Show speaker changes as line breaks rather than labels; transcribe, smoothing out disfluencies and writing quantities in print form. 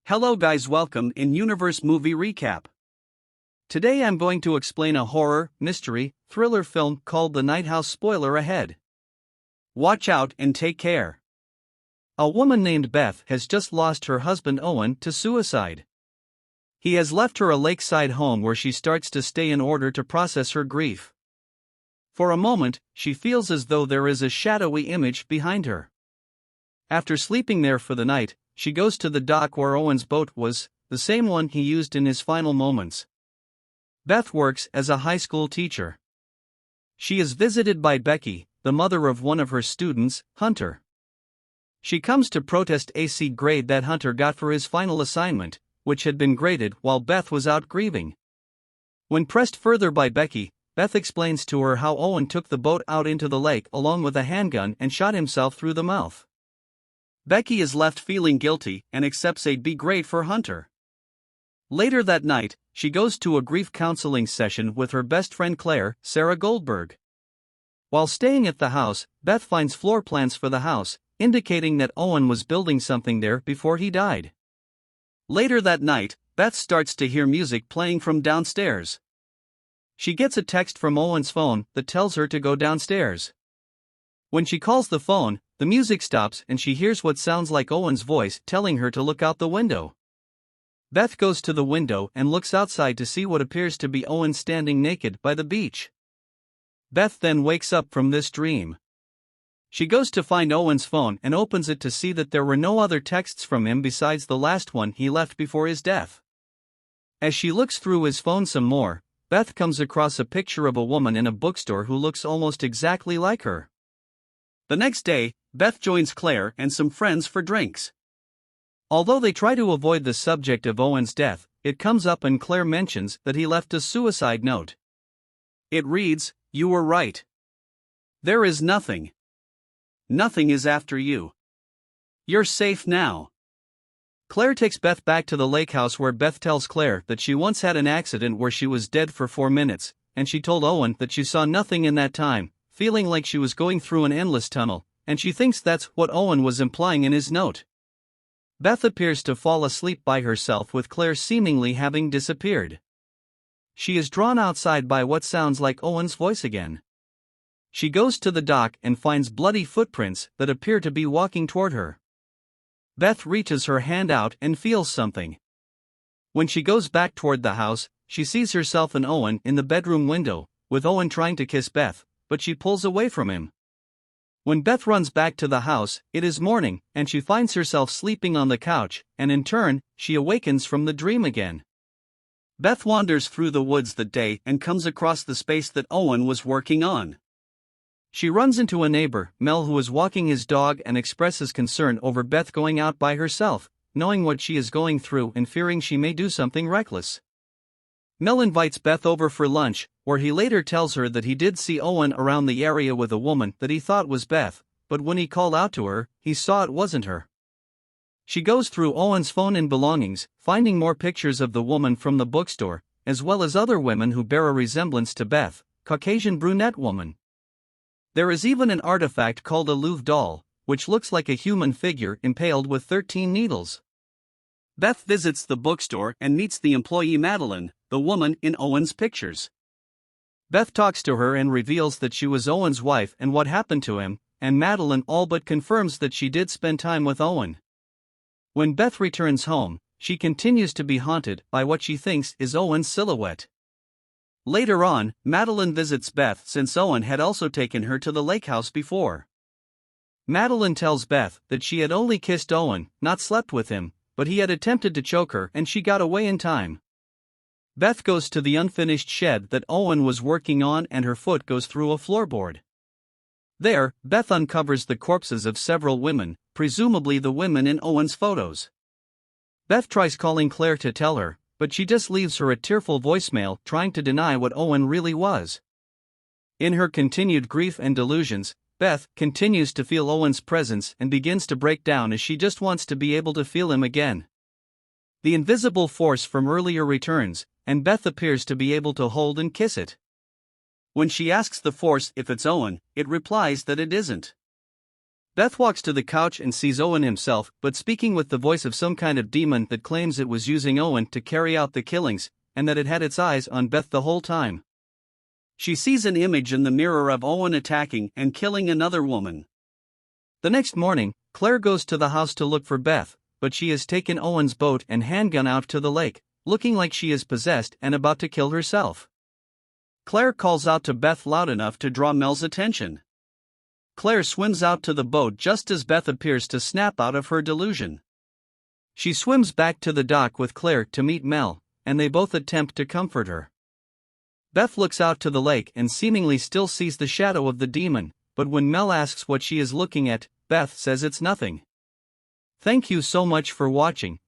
Hello guys, welcome in Universe Movie Recap. Today I'm going to explain a horror, mystery, thriller film called The Night House. Spoiler ahead. Watch out and take care. A woman named Beth has just lost her husband Owen to suicide. He has left her a lakeside home where she starts to stay in order to process her grief. For a moment, she feels as though there is a shadowy image behind her. After sleeping there for the night, she goes to the dock where Owen's boat was, the same one he used in his final moments. Beth works as a high school teacher. She is visited by Becky, the mother of one of her students, Hunter. She comes to protest a C grade that Hunter got for his final assignment, which had been graded while Beth was out grieving. When pressed further by Becky, Beth explains to her how Owen took the boat out into the lake along with a handgun and shot himself through the mouth. Becky is left feeling guilty and accepts a B grade for Hunter. Later that night, she goes to a grief counseling session with her best friend Claire, Sarah Goldberg. While staying at the house, Beth finds floor plans for the house, indicating that Owen was building something there before he died. Later that night, Beth starts to hear music playing from downstairs. She gets a text from Owen's phone that tells her to go downstairs. When she calls the phone, the music stops and she hears what sounds like Owen's voice telling her to look out the window. Beth goes to the window and looks outside to see what appears to be Owen standing naked by the beach. Beth then wakes up from this dream. She goes to find Owen's phone and opens it to see that there were no other texts from him besides the last one he left before his death. As she looks through his phone some more, Beth comes across a picture of a woman in a bookstore who looks almost exactly like her. The next day, Beth joins Claire and some friends for drinks. Although they try to avoid the subject of Owen's death, it comes up and Claire mentions that he left a suicide note. It reads, "You were right. There is nothing. Nothing is after you. You're safe now." Claire takes Beth back to the lake house where Beth tells Claire that she once had an accident where she was dead for 4 minutes, and she told Owen that she saw nothing in that time, feeling like she was going through an endless tunnel, and she thinks that's what Owen was implying in his note. Beth appears to fall asleep by herself with Claire seemingly having disappeared. She is drawn outside by what sounds like Owen's voice again. She goes to the dock and finds bloody footprints that appear to be walking toward her. Beth reaches her hand out and feels something. When she goes back toward the house, she sees herself and Owen in the bedroom window, with Owen trying to kiss Beth, but she pulls away from him. When Beth runs back to the house, it is morning, and she finds herself sleeping on the couch, and in turn, she awakens from the dream again. Beth wanders through the woods that day and comes across the space that Owen was working on. She runs into a neighbor, Mel, who is walking his dog and expresses concern over Beth going out by herself, knowing what she is going through and fearing she may do something reckless. Mel invites Beth over for lunch, where he later tells her that he did see Owen around the area with a woman that he thought was Beth, but when he called out to her, he saw it wasn't her. She goes through Owen's phone and belongings, finding more pictures of the woman from the bookstore, as well as other women who bear a resemblance to Beth, Caucasian brunette woman. There is even an artifact called a Louvre doll, which looks like a human figure impaled with 13 needles. Beth visits the bookstore and meets the employee Madeline, the woman in Owen's pictures. Beth talks to her and reveals that she was Owen's wife and what happened to him, and Madeline all but confirms that she did spend time with Owen. When Beth returns home, she continues to be haunted by what she thinks is Owen's silhouette. Later on, Madeline visits Beth since Owen had also taken her to the lake house before. Madeline tells Beth that she had only kissed Owen, not slept with him, but he had attempted to choke her and she got away in time. Beth goes to the unfinished shed that Owen was working on and her foot goes through a floorboard. There, Beth uncovers the corpses of several women, presumably the women in Owen's photos. Beth tries calling Claire to tell her, but she just leaves her a tearful voicemail trying to deny what Owen really was. In her continued grief and delusions, Beth continues to feel Owen's presence and begins to break down as she just wants to be able to feel him again. The invisible force from earlier returns, and Beth appears to be able to hold and kiss it. When she asks the force if it's Owen, it replies that it isn't. Beth walks to the couch and sees Owen himself, but speaking with the voice of some kind of demon that claims it was using Owen to carry out the killings, and that it had its eyes on Beth the whole time. She sees an image in the mirror of Owen attacking and killing another woman. The next morning, Claire goes to the house to look for Beth, but she has taken Owen's boat and handgun out to the lake, looking like she is possessed and about to kill herself. Claire calls out to Beth loud enough to draw Mel's attention. Claire swims out to the boat just as Beth appears to snap out of her delusion. She swims back to the dock with Claire to meet Mel, and they both attempt to comfort her. Beth looks out to the lake and seemingly still sees the shadow of the demon, but when Mel asks what she is looking at, Beth says it's nothing. Thank you so much for watching.